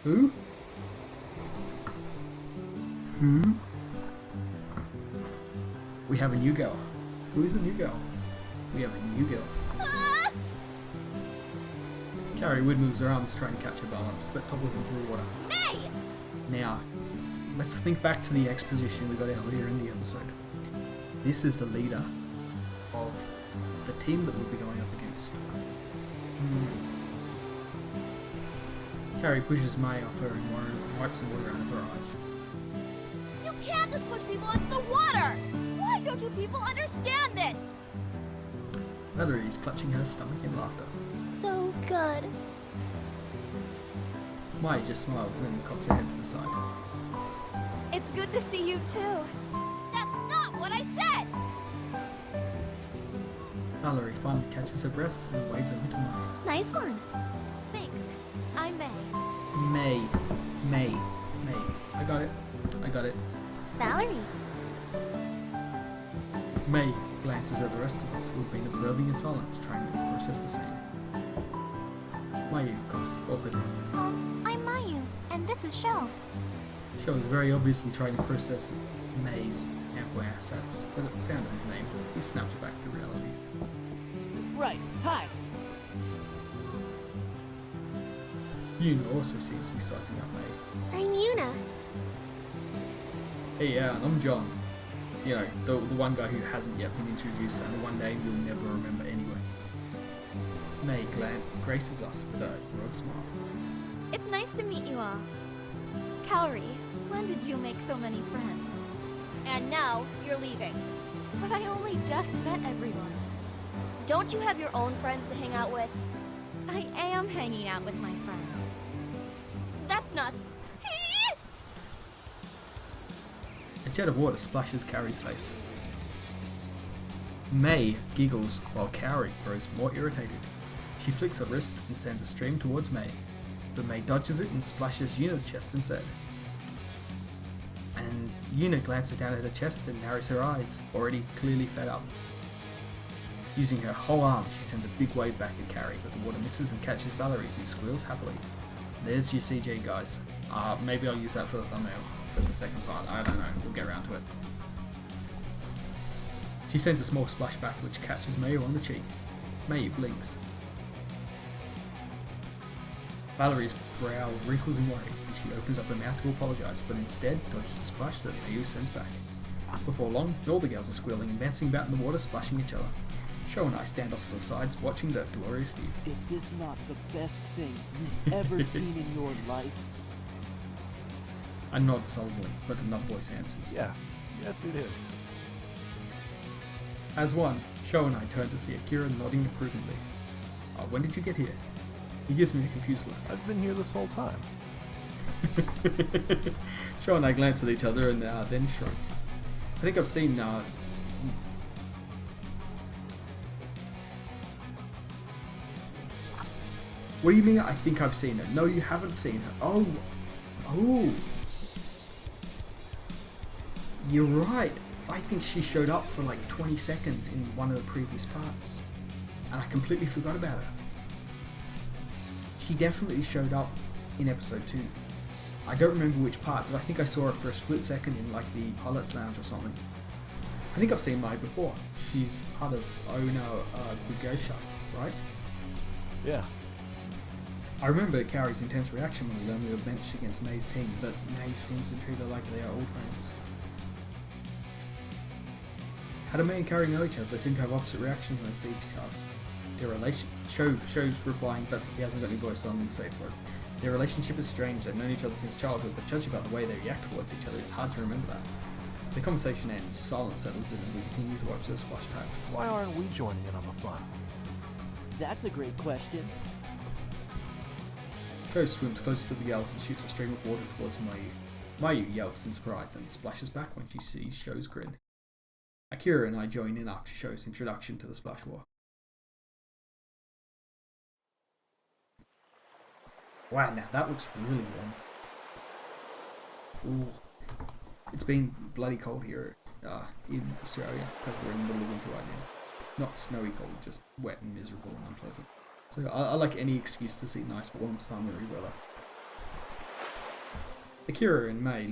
Who? Who? We have a new girl. Who is a new girl? We have a new girl. Ah! Carrie Wood moves her arms trying to catch her balance, but topples into the water. May! Now, let's think back to the exposition we got earlier in the episode. This is the leader of the team that we'll be going up against. Carrie pushes May off her and wipes the water out of her eyes. You can't just push people into the water! Why don't you people understand this? Valerie is clutching her stomach in laughter. So good. Maya just smiles and cocks her head to the side. It's good to see you too. That's not what I said! Valerie finally catches her breath and wades over to Maya. Nice one. Thanks. I'm May. May. I got it. Valerie. May glances at the rest of us who've been observing in silence, trying to process the scene. Mayu coughs awkwardly. I'm Mayu, and this is Shell. Shell is very obviously trying to process May's ample assets, but at the sound of his name, he snaps back to reality. Right, hi! Yuna also seems to be sizing up May. I'm Yuna. Hey, I'm John. You know, the one guy who hasn't yet been introduced and the one name you'll never remember anyway. May graces us with a broad smile. It's nice to meet you all. Kaori, when did you make so many friends? And now, you're leaving. But I only just met everyone. Don't you have your own friends to hang out with? I am hanging out with my friend. That's not... A jet of water splashes Carrie's face. May giggles while Carrie grows more irritated. She flicks her wrist and sends a stream towards May, but May dodges it and splashes Yuna's chest instead. And Yuna glances down at her chest and narrows her eyes, already clearly fed up. Using her whole arm, she sends a big wave back at Carrie, but the water misses and catches Valerie, who squeals happily. There's your CJ, guys. Maybe I'll use that for the thumbnail for the second part. I don't know. We'll get around to it. She sends a small splash back, which catches Mayu on the cheek. Mayu blinks. Valerie's brow wrinkles in worry, and she opens up her mouth to apologise, but instead dodges the splash that Mayu sends back. Before long, all the girls are squealing and bouncing about in the water, splashing each other. Sho and I stand off to the sides, watching the glorious view. Is this not the best thing you've ever seen in your life? I nod sullenly, but another voice answers. Yes, it is. As one, Sho and I turn to see Akira nodding approvingly. When did you get here? He gives me a confused look. I've been here this whole time. Sho and I glance at each other and then shrug. I think I've seen... What do you mean I think I've seen her? No, you haven't seen her. Oh. You're right. I think she showed up for like 20 seconds in one of the previous parts. And I completely forgot about her. She definitely showed up in episode 2. I don't remember which part, but I think I saw her for a split second in like the pilot's lounge or something. I think I've seen Mai before. She's part of Ono Gugeisha, right? Yeah. I remember Kaori's intense reaction when we learned we were benched against May's team, but May seems to treat her like they are old friends. How do May and Kaori know each other? They seem to have opposite reactions when they see each other. Their Sho's replying that he hasn't got any voice on the safe word. Their relationship is strange. They've known each other since childhood, but judging by the way they react towards each other, it's hard to remember that. The conversation ends. Silence settles in as we continue to watch the splash tags. Why aren't we joining in on the fun? That's a great question. Sho swims closer to the girls and shoots a stream of water towards Mayu. Mayu yelps in surprise and splashes back when she sees Sho's grin. Akira and I join in after Sho's introduction to the splash war. Wow, now that looks really warm. Ooh. It's been bloody cold here in Australia because we're in the middle of winter right now. Not snowy cold, just wet and miserable and unpleasant. So I like any excuse to see nice warm summery weather. Akira and May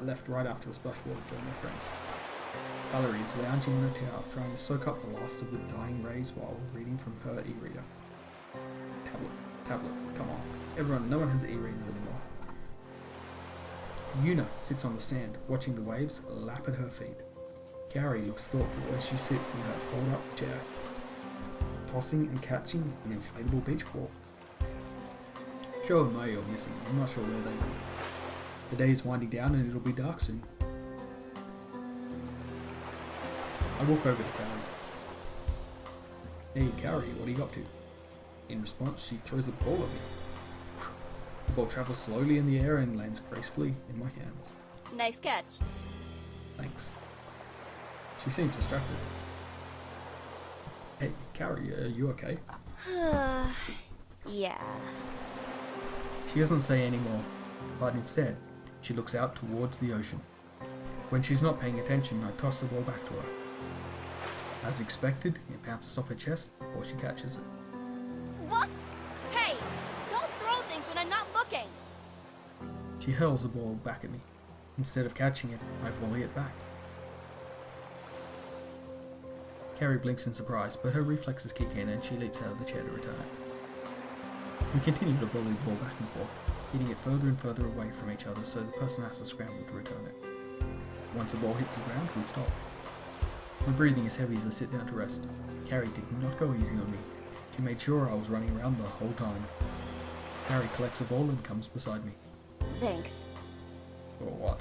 left right after the splash water joined their friends. Valerie is lounging in a tower, trying to soak up the last of the dying rays while reading from her e-reader. Tablet, come on. No one has e-readers anymore. Yuna sits on the sand, watching the waves lap at her feet. Gary looks thoughtful as she sits in her fold-up chair, tossing and catching an inflatable beach ball. Sho and Mayu are missing. I'm not sure where they are. The day is winding down and it'll be dark soon. I walk over to Carrie. Hey Carrie, what are you up to? In response, she throws a ball at me. The ball travels slowly in the air and lands gracefully in my hands. Nice catch. Thanks. She seems distracted. Hey, Carrie, are you okay? Yeah. She doesn't say any more, but instead, she looks out towards the ocean. When she's not paying attention, I toss the ball back to her. As expected, it bounces off her chest before she catches it. What? Hey! Don't throw things when I'm not looking! She hurls the ball back at me. Instead of catching it, I volley it back. Carrie blinks in surprise, but her reflexes kick in and she leaps out of the chair to return it. We continue to volley the ball back and forth, hitting it further and further away from each other so the person has to scramble to return it. Once the ball hits the ground, we stop. My breathing is heavy as I sit down to rest. Carrie did not go easy on me. She made sure I was running around the whole time. Carrie collects the ball and comes beside me. Thanks. Or what?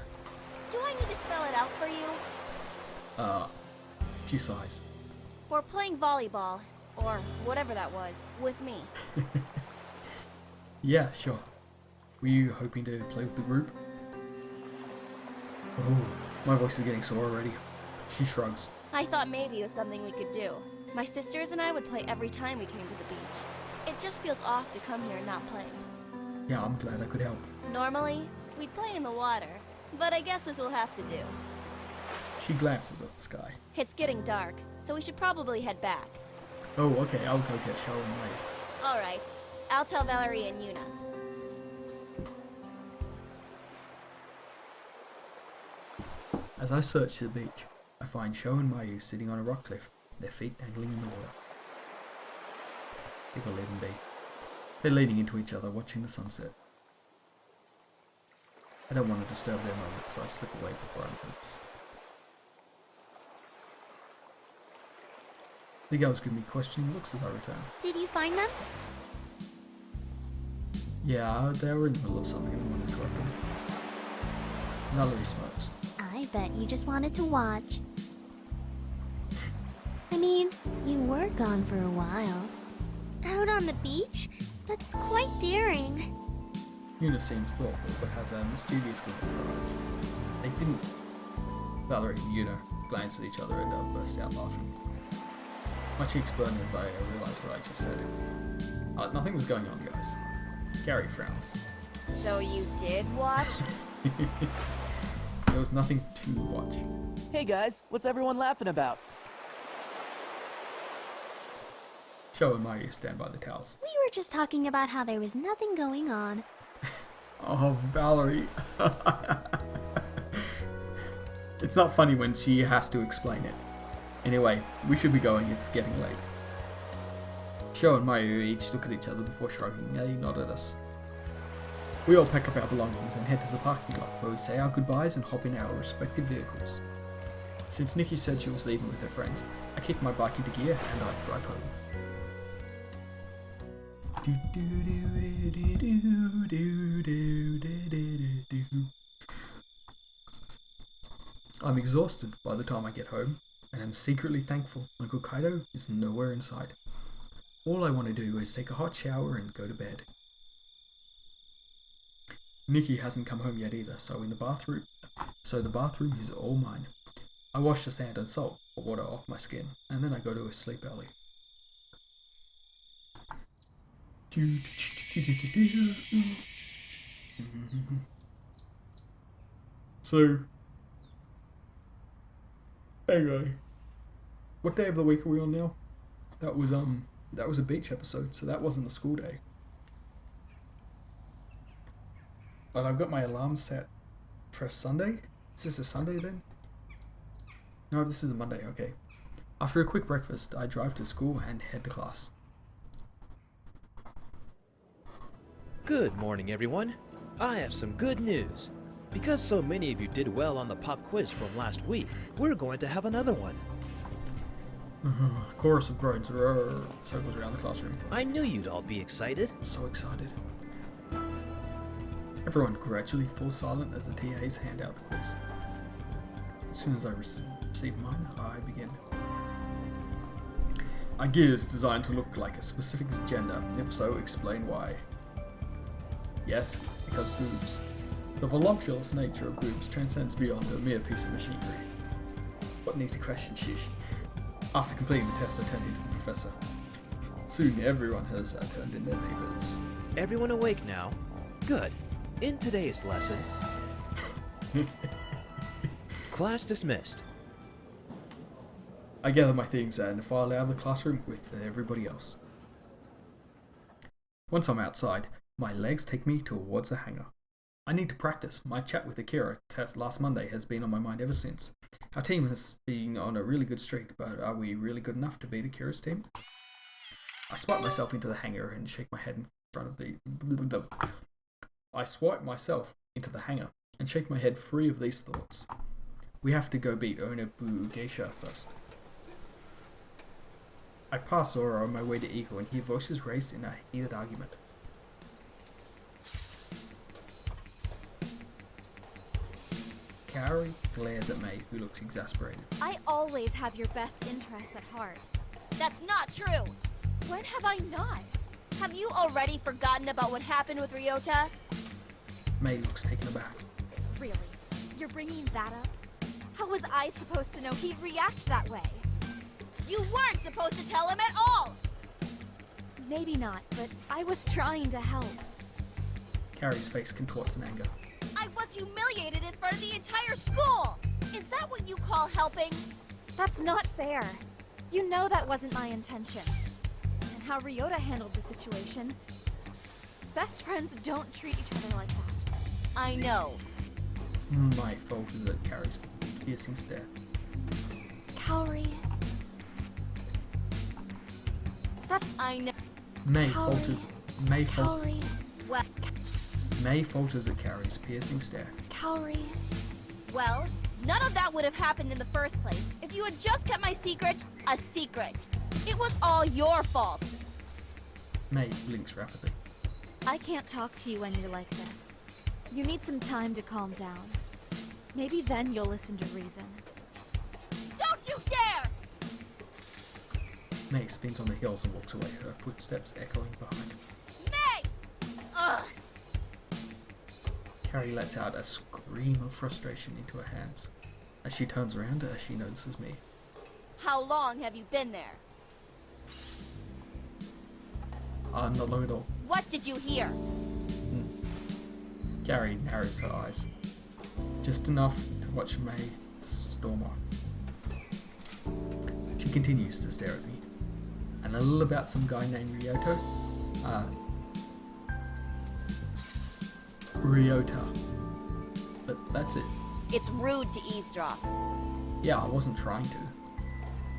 Do I need to spell it out for you? She sighs. For playing volleyball, or whatever that was, with me. Yeah, sure. Were you hoping to play with the group? Oh, my voice is getting sore already. She shrugs. I thought maybe it was something we could do. My sisters and I would play every time we came to the beach. It just feels off to come here and not play. Yeah, I'm glad I could help. Normally, we'd play in the water, but I guess this will have to do. She glances at the sky. It's getting dark, so we should probably head back. Oh, okay, I'll go get Sho and May. Alright, I'll tell Valerie and Yuna. As I search the beach, I find Sho and Mayu sitting on a rock cliff, their feet dangling in the water. They will let them be. They're leaning into each other, watching the sunset. I don't want to disturb their moment, so I slip away before I notice. The girls give me questioning looks as I return. Did you find them? Yeah, they were in the middle of something and wanted to interrupt them. Valerie smokes. I bet you just wanted to watch. I mean, you were gone for a while. Out on the beach? That's quite daring. Yuna seems thoughtful, but has a mischievous glint in her eyes. They didn't. Valerie and Yuna glance at each other and burst out laughing. My cheeks burn as I realise what I just said. Nothing was going on, guys. Gary frowns. So you did watch? There was nothing to watch. Hey guys, what's everyone laughing about? Sho and Mayu stand by the towels. We were just talking about how there was nothing going on. Oh, Valerie. It's not funny when she has to explain it. Anyway, we should be going, it's getting late. Sho and Mayu each look at each other before shrugging. They nod at us. We all pack up our belongings and head to the parking lot, where we say our goodbyes and hop in our respective vehicles. Since Nikki said she was leaving with her friends, I kick my bike into gear and I drive home. I'm exhausted by the time I get home, and I'm secretly thankful Uncle Kaido is nowhere in sight. All I want to do is take a hot shower and go to bed. Nikki hasn't come home yet either, so the bathroom is all mine. I wash the sand and salt or water off my skin, and then I go to sleep early. So, anyway, what day of the week are we on now? That was a beach episode, so that wasn't a school day. But I've got my alarm set for a Sunday. Is this a Sunday then? No, this is a Monday, okay. After a quick breakfast, I drive to school and head to class. Good morning, everyone. I have some good news. Because so many of you did well on the pop quiz from last week, we're going to have another one. Chorus of groans circles around the classroom. I knew you'd all be excited. So excited. Everyone gradually falls silent as the TAs hand out the quiz. As soon as I receive mine, I begin. Our gear is designed to look like a specific gender. If so, explain why. Yes, because boobs. The voluptuous nature of boobs transcends beyond a mere piece of machinery. What an easy question, sheesh. After completing the test, I turned into the professor. Soon everyone has turned in their papers. Everyone awake now? Good. In today's lesson, class dismissed. I gather my things and file out of the classroom with everybody else. Once I'm outside, my legs take me towards the hangar. I need to practice. My chat with Akira test last Monday has been on my mind ever since. Our team has been on a really good streak, but are we really good enough to beat Akira's team? I swipe myself into the hangar and shake my head in front of the... I swipe myself into the hangar and shake my head free of these thoughts. We have to go beat Onobu Geisha first. I pass Zora on my way to Eagle and hear voices raised in a heated argument. Kaori glares at May, who looks exasperated. I always have your best interest at heart. That's not true! When have I not? Have you already forgotten about what happened with Ryota? May looks taken aback. Really? You're bringing that up? How was I supposed to know he'd react that way? You weren't supposed to tell him at all! Maybe not, but I was trying to help. Kaori's face contorts in anger. I was humiliated in front of the entire school! Is that what you call helping? That's not fair. You know that wasn't my intention. And how Ryota handled the situation. Best friends don't treat each other like that. I know. May falters at Kaori's piercing stare. Kaori... I know. May Kaori. falters. Kaori... Well... May falters at Kaori's piercing stare. Kaori... Well, none of that would have happened in the first place if you had just kept my secret a secret. It was all your fault. May blinks rapidly. I can't talk to you when you're like this. You need some time to calm down. Maybe then you'll listen to reason. Don't you dare! May spins on the heels and walks away, her footsteps echoing behind. May! Ugh! Kaori lets out a scream of frustration into her hands. As she turns around, as she notices me. How long have you been there? Not long at all. What did you hear? Kaori narrows her eyes. Just enough to watch May storm off. She continues to stare at me. And a little about some guy named Ryota. Ryota. But that's it. It's rude to eavesdrop. Yeah, I wasn't trying to.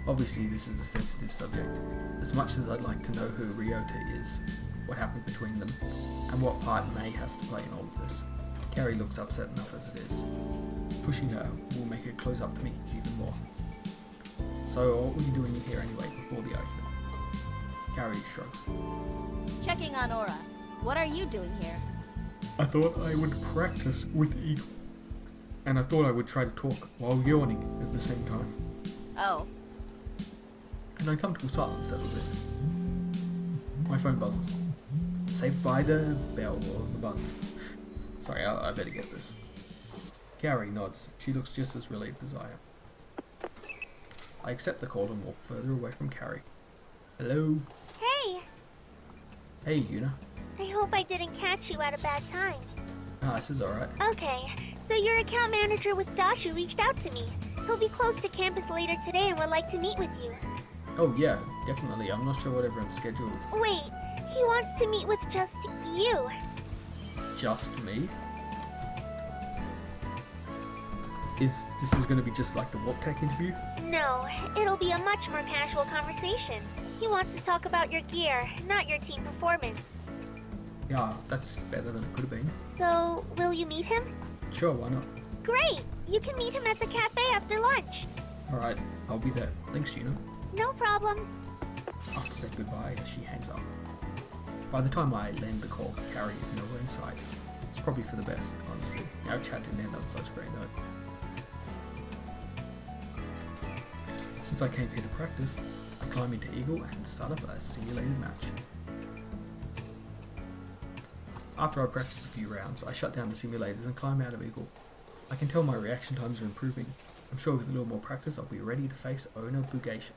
Obviously, this is a sensitive subject. As much as I'd like to know who Ryota is, what happened between them, and what part May has to play in all of this, Kaori looks upset enough as it is. Pushing her will make her close up to me even more. So, what were you doing here anyway before the argument? Kaori shrugs. Checking on Aura. What are you doing here? I thought I would practice with Eagle. And I thought I would try to talk while yawning at the same time. Oh. An uncomfortable silence settles in. My phone buzzes. Saved by the bell or the buzz. Sorry, I better get this. Kaori nods. She looks just as relieved as I am. I accept the call and walk further away from Kaori. Hello? Hey, Hey, Yuna. I hope I didn't catch you at a bad time. This is alright. Okay, so your account manager with Dashu reached out to me. He'll be close to campus later today and would like to meet with you. Oh yeah, definitely. I'm not sure what everyone's scheduled. Wait, he wants to meet with just you. Just me? This is going to be just like the Warp Tech interview? No, it'll be a much more casual conversation. He wants to talk about your gear, not your team performance. Yeah, that's better than it could have been. So, will you meet him? Sure, why not? Great! You can meet him at the cafe after lunch. Alright, I'll be there. Thanks, Yuna. No problem. After saying goodbye, she hangs up. By the time I land the call, Carrie is nowhere in sight. It's probably for the best, honestly. Our chat didn't end on such a great note. Since I came here to practice, I climb into Eagle and start up a simulated match. After I practice a few rounds, I shut down the simulators and climb out of Eagle. I can tell my reaction times are improving. I'm sure with a little more practice I'll be ready to face Owner Bugation.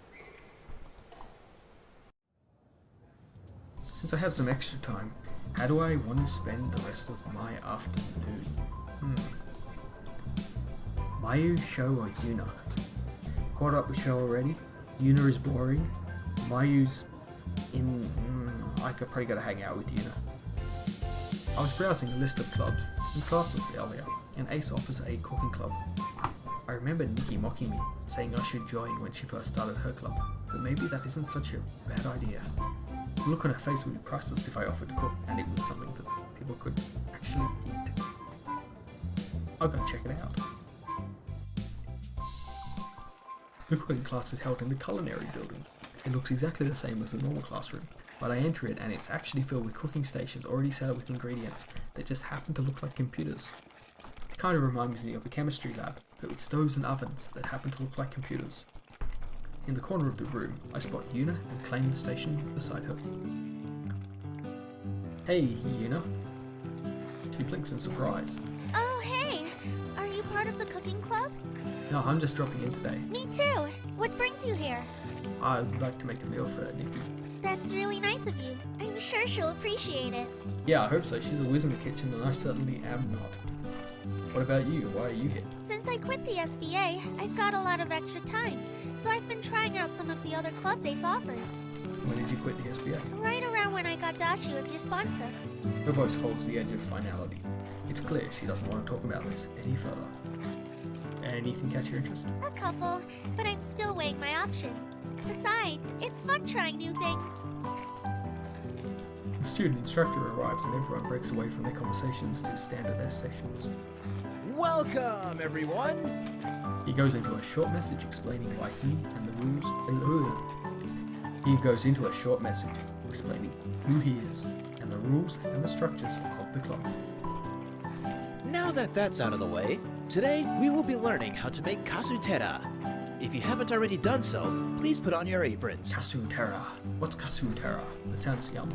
Since I have some extra time, how do I want to spend the rest of my afternoon? Mayu, Sho, or Yuna? Caught up with Sho already. Yuna is boring. Mayu's in... I could probably gotta hang out with Yuna. I was browsing a list of clubs and classes earlier, and Ace offers a cooking club. I remember Nikki mocking me, saying I should join when she first started her club, but maybe that isn't such a bad idea. The look on her face would be priceless if I offered to cook, and it was something that people could actually eat. I'll go check it out. The cooking class is held in the culinary building. It looks exactly the same as a normal classroom, but I enter it and it's actually filled with cooking stations already set up with ingredients that just happen to look like computers. It kind of reminds me of a chemistry lab, but with stoves and ovens that happen to look like computers. In the corner of the room, I spot Yuna and claim the station beside her. Hey, Yuna. She blinks in surprise. Oh, hey! Are you part of the cooking club? No, I'm just dropping in today. Me too! What brings you here? I'd like to make a meal for Nikki. That's really nice of you. I'm sure she'll appreciate it. Yeah, I hope so. She's a whiz in the kitchen and I certainly am not. What about you? Why are you here? Since I quit the SBA, I've got a lot of extra time, so I've been trying out some of the other clubs Ace offers. When did you quit the SBA? Right around when I got Dachu as your sponsor. Her voice holds the edge of finality. It's clear she doesn't want to talk about this any further. Anything catch your interest? A couple, but I'm still weighing my options. Besides, it's fun trying new things. The student instructor arrives and everyone breaks away from their conversations to stand at their stations. Welcome, everyone! He goes into a short message explaining why he and the rules... He goes into a short message explaining who he is and the rules and the structures of the club. Now that that's out of the way, today we will be learning how to make kasutera. If you haven't already done so, please put on your aprons. Kasutera. What's kasutera? That sounds yum.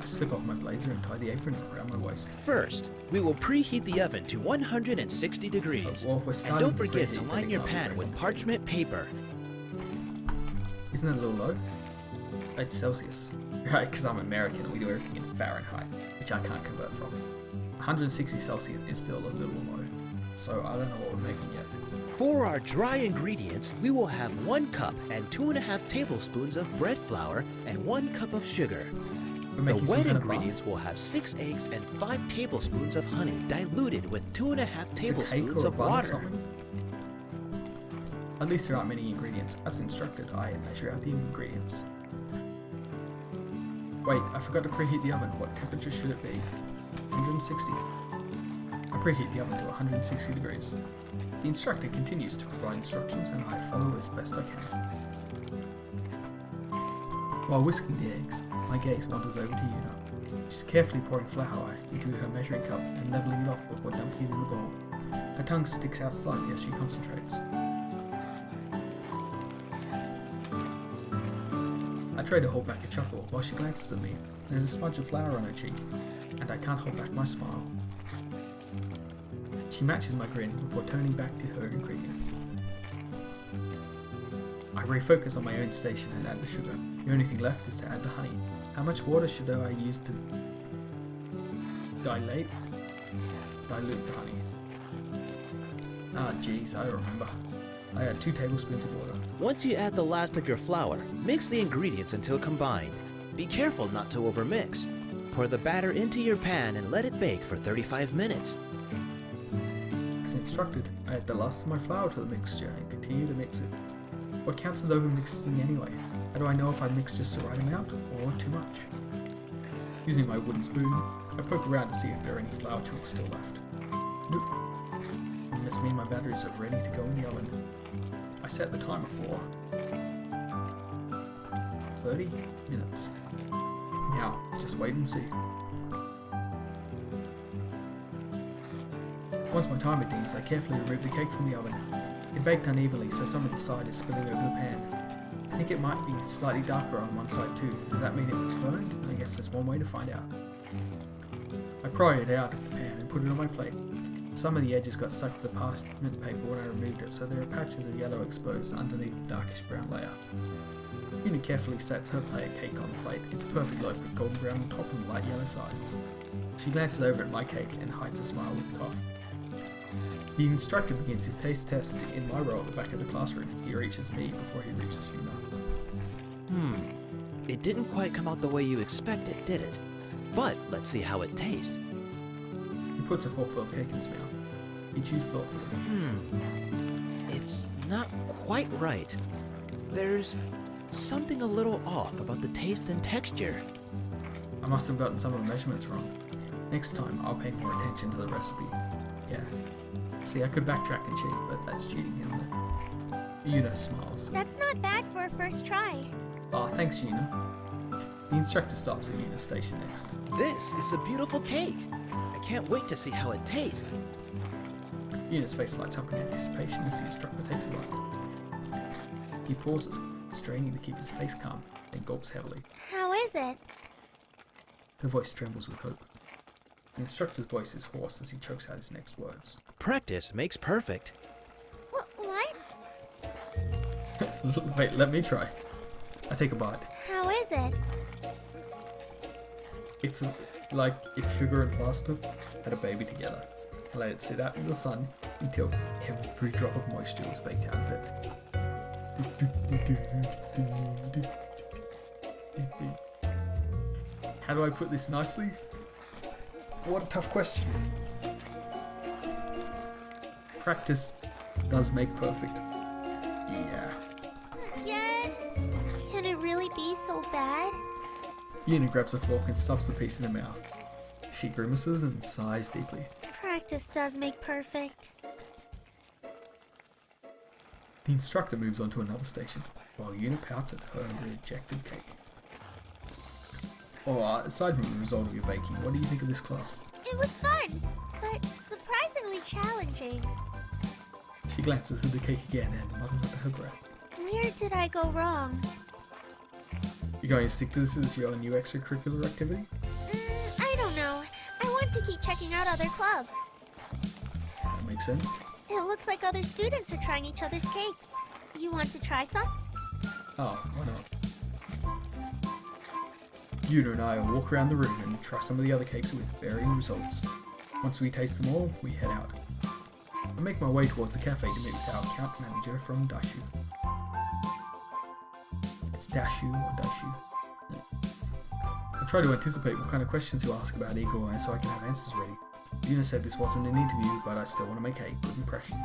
I slip off my blazer and tie the apron around my waist. First, we will preheat the oven to 160 degrees. Well, we're And starting don't to forget to preheat, line then your it can't pan be with very parchment paper. Isn't that a little low? It's Celsius. Right, because I'm American and we do everything in Fahrenheit, which I can't convert from. 160 Celsius is still a little low, so I don't know what we're making yet. For our dry ingredients, we will have 1 cup and 2.5 tablespoons of bread flour and 1 cup of sugar. We're The making some wet kind of ingredients will have 6 eggs and 5 tablespoons of honey diluted with 2.5 Is it cake tablespoons or a of bun or water. something? At least there aren't many ingredients. As instructed, I measure out the ingredients. Wait, I forgot to preheat the oven. What temperature should it be? 160. I preheat the oven to 160 degrees. The instructor continues to provide instructions and I follow as best I can. While whisking the eggs, my gaze wanders over to Yuna. She's carefully pouring flour into her measuring cup and leveling it off before dumping it in the bowl. Her tongue sticks out slightly as she concentrates. I try to hold back a chuckle while she glances at me. There's a smudge of flour on her cheek, and I can't hold back my smile. She matches my grin before turning back to her ingredients. I refocus on my own station and add the sugar. The only thing left is to add the honey. How much water should I use to dilute the honey? Ah, jeez, I remember. I add 2 tablespoons of water. Once you add the last of your flour, mix the ingredients until combined. Be careful not to overmix. Pour the batter into your pan and let it bake for 35 minutes. As instructed. I add the last of my flour to the mixture and continue to mix it. What counts as over mixing anyway? How do I know if I mix just the right amount or too much? Using my wooden spoon, I poke around to see if there are any flour chunks still left. Nope. It must mean my batteries are ready to go in the oven. I set the timer for 30 minutes. Now, just wait and see. Once my timer dings, I carefully remove the cake from the oven. It baked unevenly, so some of the side is spilling over the pan. I think it might be slightly darker on one side too. Does that mean it was burned? I guess there's one way to find out. I pry it out of the pan and put it on my plate. Some of the edges got stuck to the parchment paper when I removed it, so there are patches of yellow exposed underneath the darkish brown layer. Una carefully sets her layer cake on the plate. It's a perfect loaf with golden brown on top and light yellow sides. She glances over at my cake and hides a smile with a cough. The instructor begins his taste test in my row at the back of the classroom. He reaches me before he reaches Una. It didn't quite come out the way you expected, did it? But let's see how it tastes. He puts a forkful of cake in his mouth. He chews thoughtfully. It's not quite right. There's something a little off about the taste and texture. I must have gotten some of the measurements wrong. Next time, I'll pay more attention to the recipe. Yeah. See, I could backtrack and cheat, but that's cheating, isn't it? Una smiles. That's not bad for a first try. Aw, thanks, Una. The instructor stops at Una's station next. This is a beautiful cake. I can't wait to see how it tastes. Una's face lights up in anticipation as the instructor takes a bite. He pauses, straining to keep his face calm, then gulps heavily. How is it? Her voice trembles with hope. The instructor's voice is hoarse as he chokes out his next words. Practice makes perfect. What? Wait, let me try. I take a bite. How is it? It's like if sugar and pasta had a baby together. I let it sit out in the sun until every drop of moisture was baked out of it. How do I put this nicely? What a tough question. Practice does make perfect. Yeah. Again? Can it really be so bad? Una grabs a fork and stuffs a piece in her mouth. She grimaces and sighs deeply. Practice does make perfect. The instructor moves on to another station, while Una pouts at her rejected cake. Aside from the result of your baking, what do you think of this class? It was fun, but surprisingly challenging. She glances at the cake again and mutters under her breath. Where did I go wrong? You're going to stick to this as your new extracurricular activity? I don't know. I want to keep checking out other clubs. That makes sense. It looks like other students are trying each other's cakes. You want to try some? Oh, why not? Una and I will walk around the room and try some of the other cakes with varying results. Once we taste them all, we head out. I make my way towards a cafe to meet with our account manager from Daishu. It's Dashu or Daishu. I try to anticipate what kind of questions he'll ask about Igor and so I can have answers ready. Una said this wasn't an interview, but I still want to make a good impression.